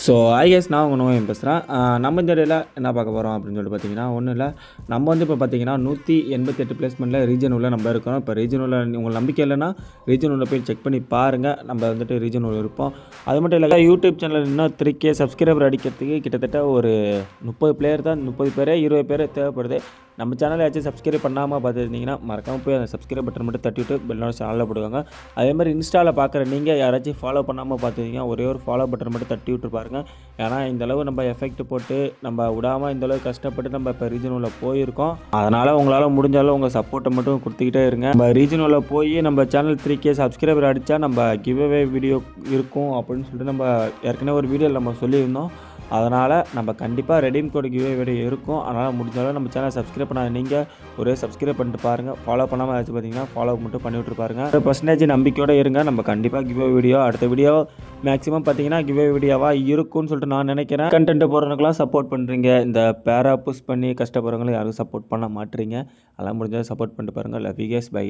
So IS நான் உங்கள் Noem பேசுகிறேன். நம்ம இந்த இடையில என்ன பார்க்க போகிறோம் அப்படின்னு சொல்லிட்டு பார்த்தீங்கன்னா, ஒன்றும் இல்லை. நம்ம வந்து இப்போ பார்த்தீங்கன்னா 188 பிளேஸ்மெண்ட்டில் ரீஜன் உள்ள நம்ம இருக்கோம். இப்போ ரீஜன் உள்ள உங்களுக்கு நம்பிக்கை இல்லைன்னா ரீஜன் உள்ள போய் செக் பண்ணி பாருங்கள். நம்ம வந்துட்டு ரீஜன் உள்ள இருப்போம். அது மட்டும் இல்லை, யூடியூப் சேனல் இன்னும் 3K சப்ஸ்கிரைபர் அடிக்கிறதுக்கு கிட்டத்தட்ட ஒரு 30 பிளேயர் தான், 30 பேர் 20 பேர் தேவைப்படுது. நம்ம சேனலை ஏதாச்சும் சப்ஸ்கிரைப் பண்ணாமல் பார்த்துருந்தீங்கன்னா மறக்காமல் போய் அந்த சப்ஸ்கிரைப் பட்டன் மட்டும் தட்டிவிட்டு பெல் நோட்டிஃபிகேஷன் ஆல்ல போடுவாங்க. அதே மாதிரி இன்ஸ்டாவில் பார்க்குற நீங்கள் யாராச்சும் ஃபாலோ பண்ணாமல் பார்த்துருந்தீங்கன்னா ஒரே ஒரு ஃபாலோ பட்டன் மட்டும் தட்டி விட்டு பாருங்கள். ஏன்னா இந்தளவு நம்ம எஃபெக்ட் போட்டு நம்ம விடாமல் இந்தளவு கஷ்டப்பட்டு நம்ம இப்போ ரீஜனுள்ள போயிருக்கோம். அதனால் உங்களால் முடிஞ்சாலும் உங்கள் சப்போர்ட்டை மட்டும் கொடுத்துக்கிட்டே இருங்க. நம்ம ரீஜனுள்ள போய் நம்ம சேனல் 3K சப்ஸ்கிரைபர் அடித்தா நம்ம கிவ்அவே வீடியோ இருக்கும் அப்படின்னு சொல்லிட்டு நம்ம ஏற்கனவே ஒரு வீடியோவில் நம்ம சொல்லியிருந்தோம். அதனால் நம்ம கண்டிப்பாக ரெடீம் கோட் கிவ்அவே வீடியோ இருக்கும். அதனால் முடிஞ்சாலும் நம்ம சேனல் சப்ஸ்கிரைப் பண்ணாத நீங்கள் ஒரே சப்ஸ்கிரைப் பண்ணிட்டு பாருங்கள். ஃபாலோ பண்ணாமல் ஏதாச்சும் பார்த்தீங்கன்னா ஃபாலோ மட்டும் பண்ணி விட்டுருப்பாருங்க. 100% நம்பிக்கையோடு இருங்க. நம்ம கண்டிப்பாக கிவ்அவே வீடியோ அடுத்த வீடியோ மேக்ஸிமம் பார்த்தீங்கன்னா கிவ்அவே வீடியோவாக இருக்கும்னு சொல்லிட்டு நான் நினைக்கிறேன். கண்டென்ட் போடுறவங்களுக்குலாம் சப்போர்ட் பண்ணுறீங்க. இந்த பேரா புஷ் பண்ணி கஷ்டப்படுறவங்களும் யாரும் சப்போர்ட் பண்ண மாட்டீங்க. அதெல்லாம் முடிஞ்சாலும் சப்போர்ட் பண்ணிட்டு பாருங்கள். Love you guys, by.